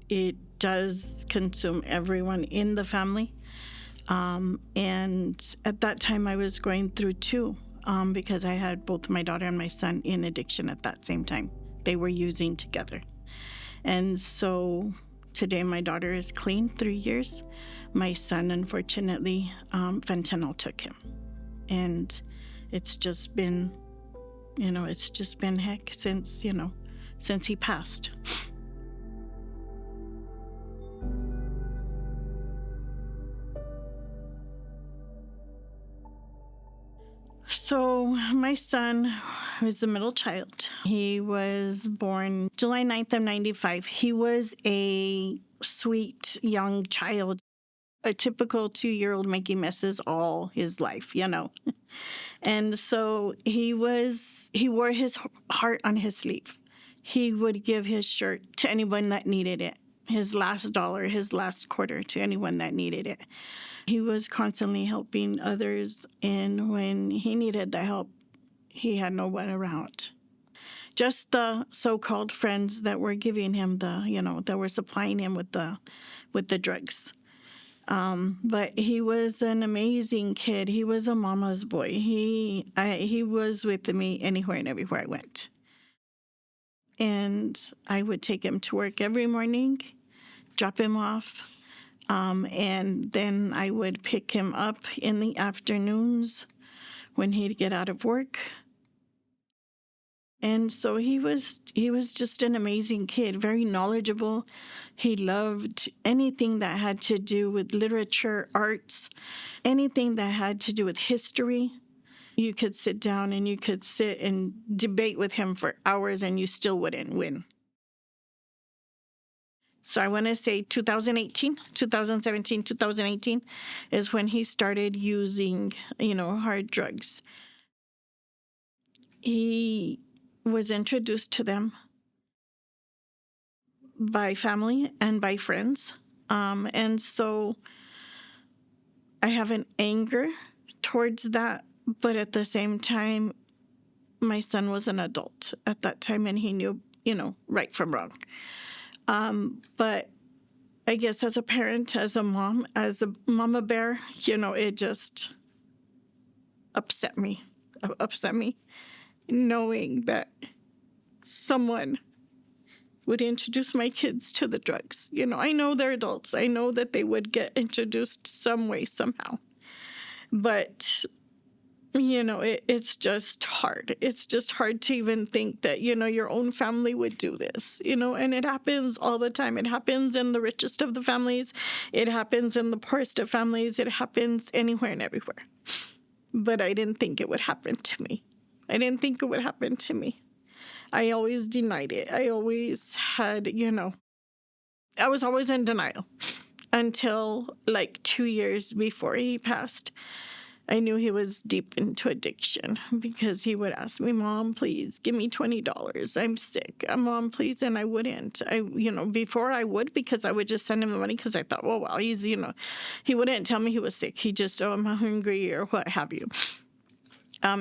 It does consume everyone in the family. And at that time, I was going through two because I had both my daughter and my son in addiction at that same time. They were using together. And so today, my daughter is clean, 3 years. My son, unfortunately, fentanyl took him. And it's just been, heck since he passed. So my son was a middle child. He was born July 9th of 95. He was a sweet young child, a typical 2-year-old making messes all his life, And so he wore his heart on his sleeve. He would give his shirt to anyone that needed it, his last dollar, his last quarter to anyone that needed it. He was constantly helping others, and when he needed the help, he had no one around. Just the so-called friends that were giving him that were supplying him with the drugs. But he was an amazing kid. He was a mama's boy. He was with me anywhere and everywhere I went. And I would take him to work every morning, drop him off, and then I would pick him up in the afternoons when he'd get out of work. And so he was just an amazing kid, very knowledgeable. He loved anything that had to do with literature, arts, anything that had to do with history. You could sit down and you could sit and debate with him for hours and you still wouldn't win. So I want to say 2017, 2018 is when he started using, hard drugs. He was introduced to them by family and by friends. And so I have an anger towards that, but at the same time, my son was an adult at that time and he knew, right from wrong. But I guess as a parent, as a mom, as a mama bear, it just upset me knowing that someone would introduce my kids to the drugs. I know they're adults. I know that they would get introduced some way, somehow. But, it's just hard. It's just hard to even think that, your own family would do this, and it happens all the time. It happens in the richest of the families. It happens in the poorest of families. It happens anywhere and everywhere. But I didn't think it would happen to me. I always denied it. I always had, I was always in denial until like 2 years before he passed. I knew he was deep into addiction because he would ask me, Mom, please give me $20. I'm sick. Mom, please. And I wouldn't. Before I would, because I would just send him the money because I thought, well, he's, he wouldn't tell me he was sick. He just, I'm hungry or what have you.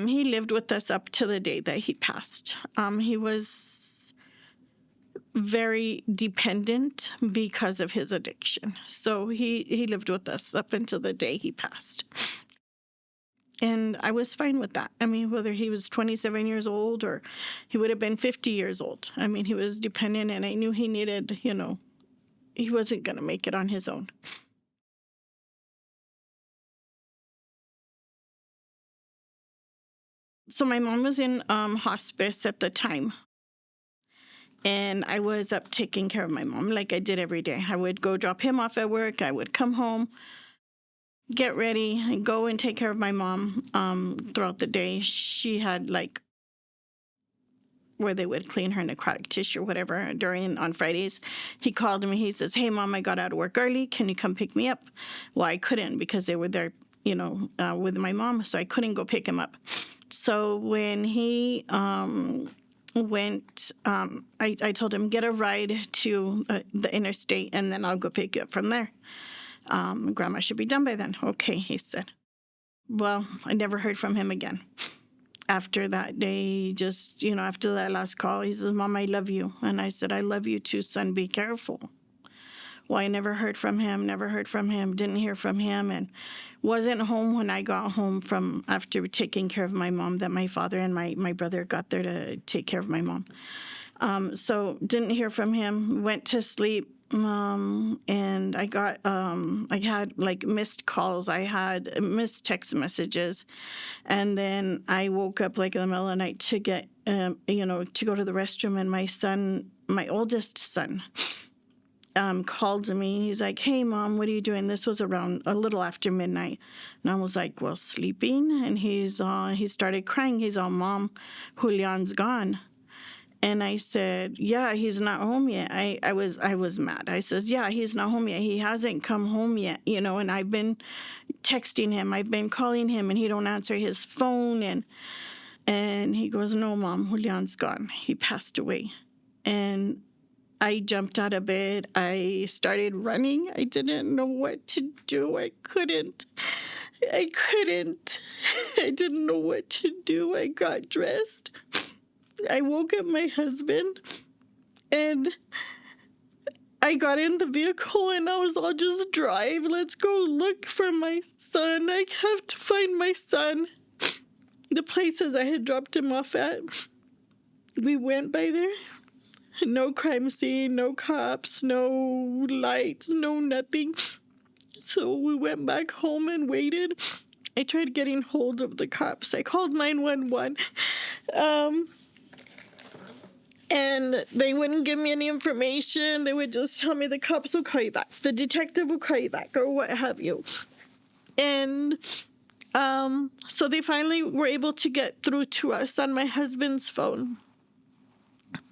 He lived with us up to the day that he passed. He was very dependent because of his addiction. So he lived with us up until the day he passed. And I was fine with that. Whether he was 27 years old or he would have been 50 years old. He was dependent, and I knew he needed, he wasn't going to make it on his own. So my mom was in hospice at the time. And I was up taking care of my mom like I did every day. I would go drop him off at work. I would come home, get ready, and go and take care of my mom throughout the day. She had where they would clean her necrotic tissue or whatever on Fridays. He called me. He says, hey, Mom, I got out of work early. Can you come pick me up? Well, I couldn't because they were there, with my mom, so I couldn't go pick him up. So when he went, I told him, get a ride to the interstate, and then I'll go pick you up from there. Grandma should be done by then. Okay, he said. Well, I never heard from him again. After that day, after that last call, he says, Mom, I love you. And I said, I love you too, son. Be careful. Well, I never heard from him, didn't hear from him, and wasn't home when I got home from after taking care of my mom, that my father and my brother got there to take care of my mom. So didn't hear from him, went to sleep, and I had like missed calls, I had missed text messages, and then I woke up like in the middle of the night to get, to go to the restroom, and my oldest son, called me. He's like, "Hey, Mom, what are you doing?" This was around a little after midnight. And I was like, "Well, sleeping." And he started crying. He's all, "Mom, Julian's gone." And I said, "Yeah, he's not home yet." I was mad. I says, "Yeah, he's not home yet. He hasn't come home yet, and I've been texting him. I've been calling him, and he don't answer his phone." And he goes, "No, Mom, Julian's gone. He passed away." And I jumped out of bed. I started running. I didn't know what to do. I couldn't. I didn't know what to do. I got dressed. I woke up my husband, and I got in the vehicle, and I was all, "Just drive. Let's go look for my son. I have to find my son." The places I had dropped him off at, we went by there. No crime scene, no cops, no lights, no nothing. So we went back home and waited. I tried getting hold of the cops. I called 911. And they wouldn't give me any information. They would just tell me the cops will call you back, the detective will call you back, or what have you. And so they finally were able to get through to us on my husband's phone.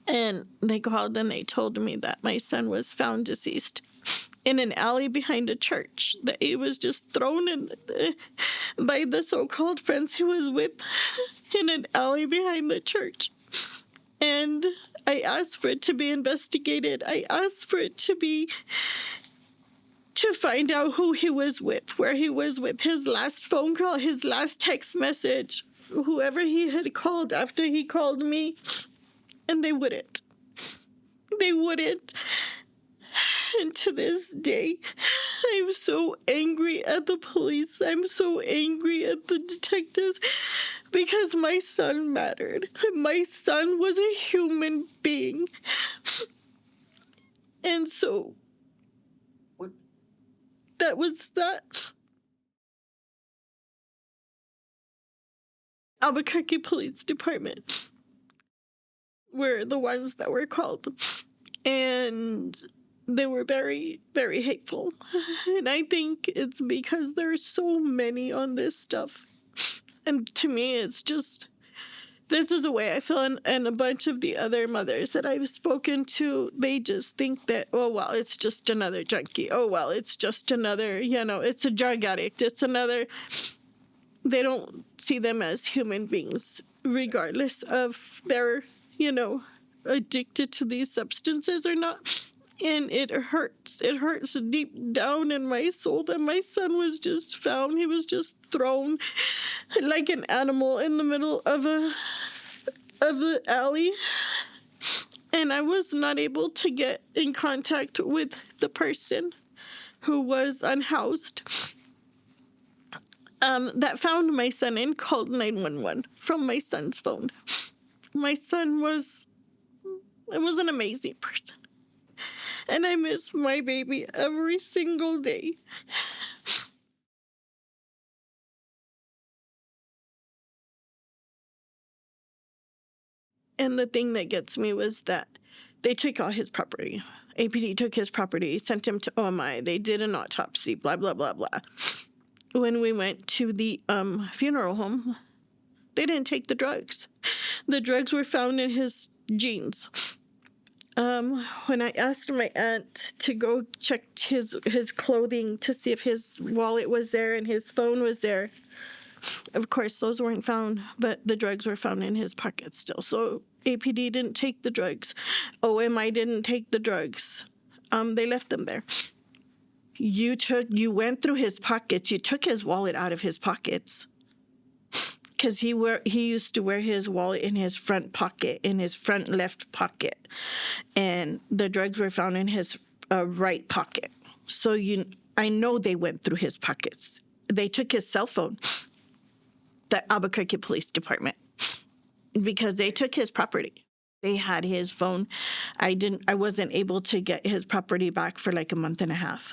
And they called and they told me that my son was found deceased in an alley behind a church, that he was just thrown in by the so-called friends he was with in an alley behind the church. And I asked for it to be investigated. I asked for it to find out who he was with, where he was with, his last phone call, his last text message, whoever he had called after he called me. And they wouldn't. They wouldn't. And to this day, I'm so angry at the police. I'm so angry at the detectives, because my son mattered. My son was a human being. And so that was that. Albuquerque Police Department were the ones that were called. And they were very, very hateful. And I think it's because there are so many on this stuff. And to me, it's just, this is the way I feel. And a bunch of the other mothers that I've spoken to, they just think that, oh, well, it's just another junkie. Oh, well, it's just another, it's a drug addict. It's another. They don't see them as human beings, regardless of their, addicted to these substances or not. And it hurts. It hurts deep down in my soul that my son was just found. He was just thrown like an animal in the middle of the alley. And I was not able to get in contact with the person who was unhoused that found my son and called 911 from my son's phone. My son was an amazing person. And I miss my baby every single day. And the thing that gets me was that they took all his property. APD took his property, sent him to OMI. They did an autopsy, blah, blah, blah, blah. When we went to the funeral home, they didn't take the drugs. The drugs were found in his jeans. When I asked my aunt to go check his clothing to see if his wallet was there and his phone was there, of course, those weren't found, but the drugs were found in his pocket still. So APD didn't take the drugs. OMI didn't take the drugs. They left them there. You went through his pockets. You took his wallet out of his pockets. Because he used to wear his wallet in his front pocket, in his front left pocket. And the drugs were found in his right pocket. So I know they went through his pockets. They took his cell phone, the Albuquerque Police Department, because they took his property. They had his phone. I wasn't able to get his property back for like a month and a half.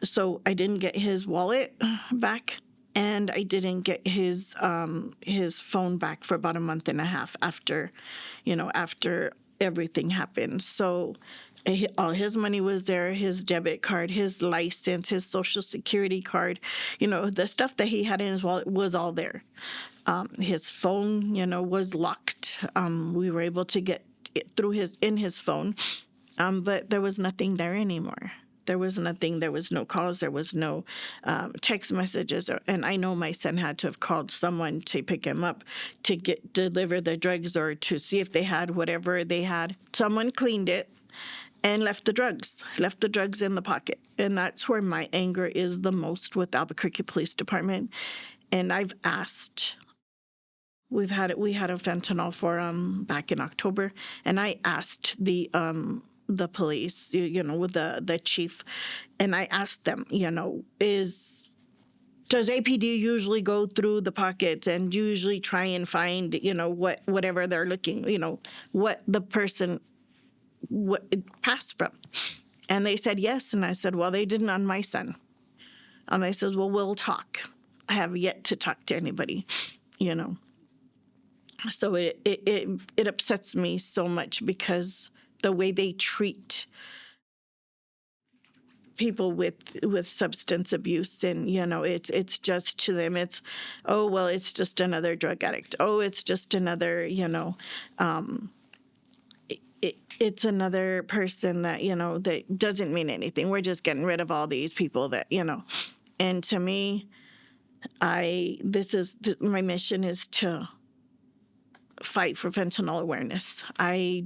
So I didn't get his wallet back, and I didn't get his phone back for about a month and a half after everything happened. So all his money was there, his debit card, his license, his social security card, the stuff that he had in his wallet was all there. His phone, was locked. We were able to get it through his phone, but there was nothing there anymore. There was nothing. There was no calls. There was no text messages. And I know my son had to have called someone to pick him up to deliver the drugs or to see if they had whatever they had. Someone cleaned it and left the drugs in the pocket. And that's where my anger is the most with Albuquerque Police Department. And I've asked. We had a fentanyl forum back in October, and I asked the police, with the chief, and I asked them, does APD usually go through the pockets and usually try and find, whatever they're looking, what the person passed from? And they said yes, and I said, well, they didn't on my son. And they said, well, we'll talk. I have yet to talk to anybody, So it upsets me so much because the way they treat people with substance abuse, and it's just to them, it's, oh well, it's just another drug addict, oh it's just another it's another person that that doesn't mean anything. We're just getting rid of all these people that and to me, my mission is to fight for fentanyl awareness. I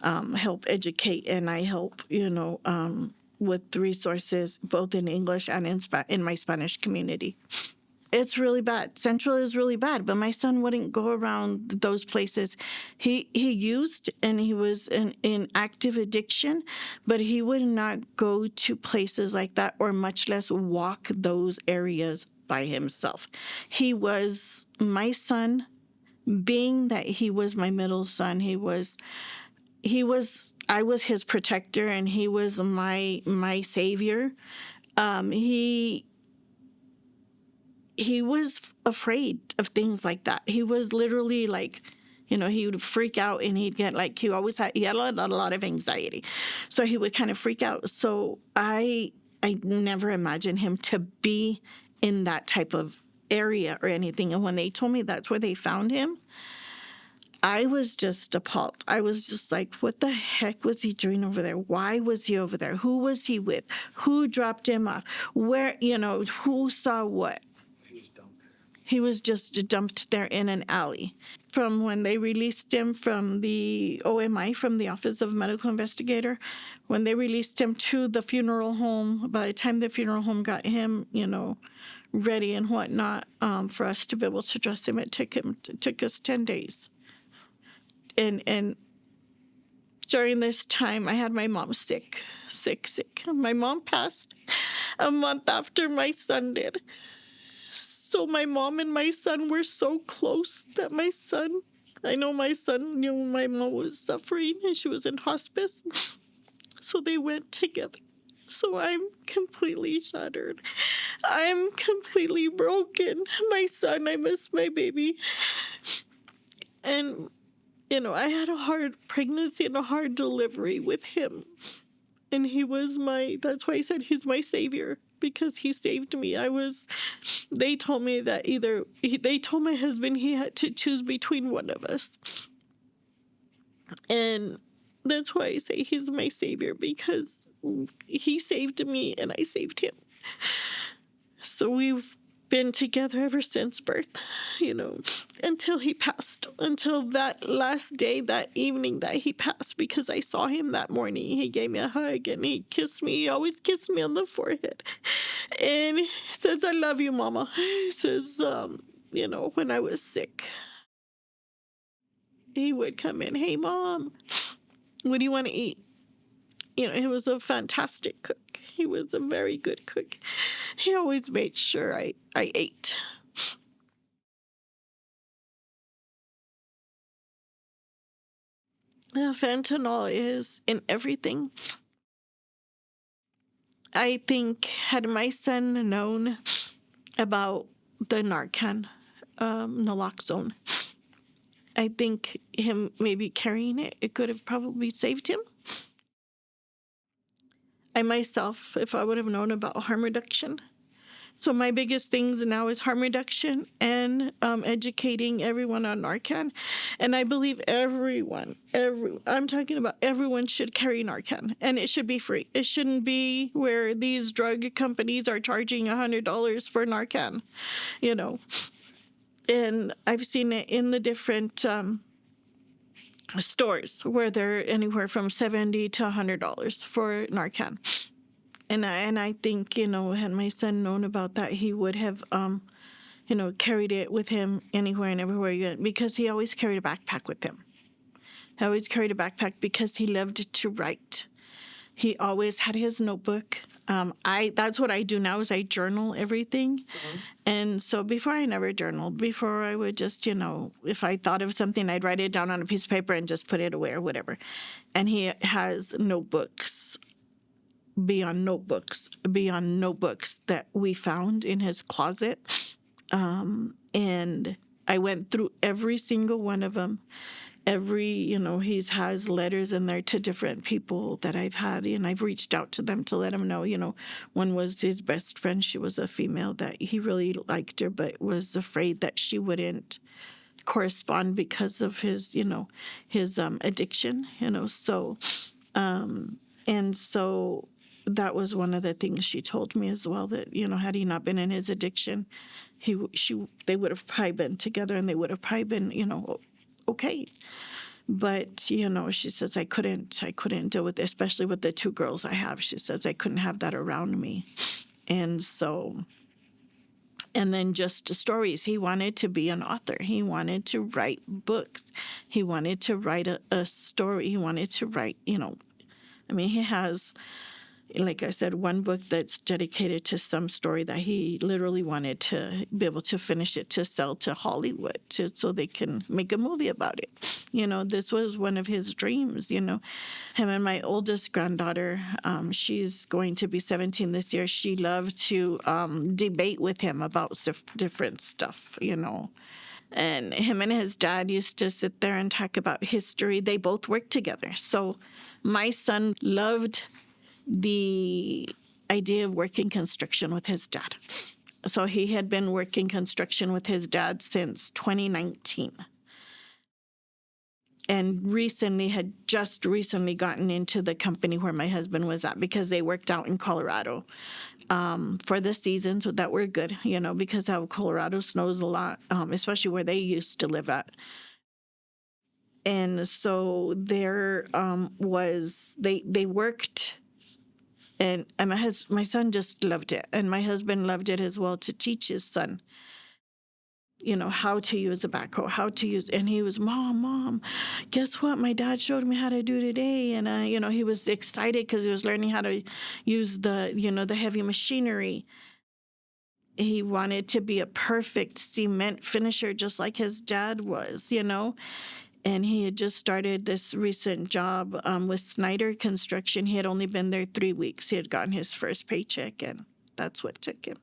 help educate, and I help with resources both in English and in my Spanish community. It's really bad. Central is really bad, but my son wouldn't go around those places. He used, and he was in active addiction, but he would not go to places like that, or much less walk those areas by himself. He was my son. Being that he was my middle son, I was his protector, and he was my savior. He was afraid of things like that. He was literally like, he would freak out, and he'd get he had a lot of anxiety. So he would kind of freak out. So I never imagined him to be in that type of area or anything. And when they told me that's where they found him, I was just appalled. I was just like, what the heck was he doing over there? Why was he over there? Who was he with? Who dropped him off? Where, who saw what? He was just dumped there in an alley. From when they released him from the OMI, from the Office of Medical Investigator, when they released him to the funeral home, by the time the funeral home got him, ready and whatnot, for us to be able to dress him, it took us 10 days. And during this time, I had my mom sick. My mom passed a month after my son did. So my mom and my son were so close that I know my son knew my mom was suffering and she was in hospice. So they went together. So I'm completely shattered. I'm completely broken. My son, I miss my baby. And, I had a hard pregnancy and a hard delivery with him. And that's why I said he's my savior, because he saved me. They told me that they told my husband he had to choose between one of us. And that's why I say he's my savior, because he saved me and I saved him. So we've been together ever since birth, until he passed, until that last day, that evening that he passed, because I saw him that morning. He gave me a hug and he kissed me. He always kissed me on the forehead. And he says, I love you, Mama. He says, when I was sick, he would come in, hey, Mom. What do you want to eat? You know, he was a fantastic cook. He was a very good cook. He always made sure I ate. Fentanyl is in everything. I think had my son known about the Narcan, Naloxone, I think him maybe carrying it could have probably saved him. I myself, if I would have known about harm reduction. So my biggest things now is harm reduction and educating everyone on Narcan. And I believe I'm talking about everyone should carry Narcan, and it should be free. It shouldn't be where these drug companies are charging $100 for Narcan, you know. And I've seen it in the different stores where they're anywhere from $70 to $100 for Narcan. And I think, you know, had my son known about that, he would have, you know, carried it with him anywhere and everywhere he went, because he always carried a backpack with him. He always carried a backpack because he loved to write. He always had his notebook. That's what I do now is I journal everything. Mm-hmm. And so before I never journaled. Before I would just, you know, if I thought of something, I'd write it down on a piece of paper and just put it away or whatever. And he has notebooks beyond notebooks that we found in his closet. And I went through every single one of them. You know, he has letters in there to different people that I've had, and I've reached out to them to let him know, you know, one was his best friend. She was a female that he really liked her, but was afraid that she wouldn't correspond because of his, you know, his addiction, you know, so, and so that was one of the things she told me as well, that, you know, had he not been in his addiction, they would have probably been together and they would have probably been, you know, okay. But, you know, she says, I couldn't deal with it, especially with the two girls I have. She says, I couldn't have that around me. And so, and then just stories. He wanted to be an author. He wanted to write books. He wanted to write a story. He wanted to write, you know, I mean, he has, like I said, one book that's dedicated to some story that he literally wanted to be able to finish it to sell to Hollywood so they can make a movie about it. You know, this was one of his dreams, you know. Him and my oldest granddaughter, she's going to be 17 this year. She loved to debate with him about different stuff, you know. And him and his dad used to sit there and talk about history. They both worked together. So my son loved the idea of working construction with his dad. So he had been working construction with his dad since 2019. And had just recently gotten into the company where my husband was at, because they worked out in Colorado for the seasons that were good, you know, because how Colorado snows a lot, especially where they used to live at. And so there they worked. And my son just loved it. And my husband loved it as well, to teach his son, you know, how to use a backhoe, and he was, Mom, guess what? My dad showed me how to do today. And, you know, he was excited because he was learning how to use the heavy machinery. He wanted to be a perfect cement finisher, just like his dad was, you know. And he had just started this recent job with Snyder Construction. He had only been there 3 weeks. He had gotten his first paycheck, and that's what took him.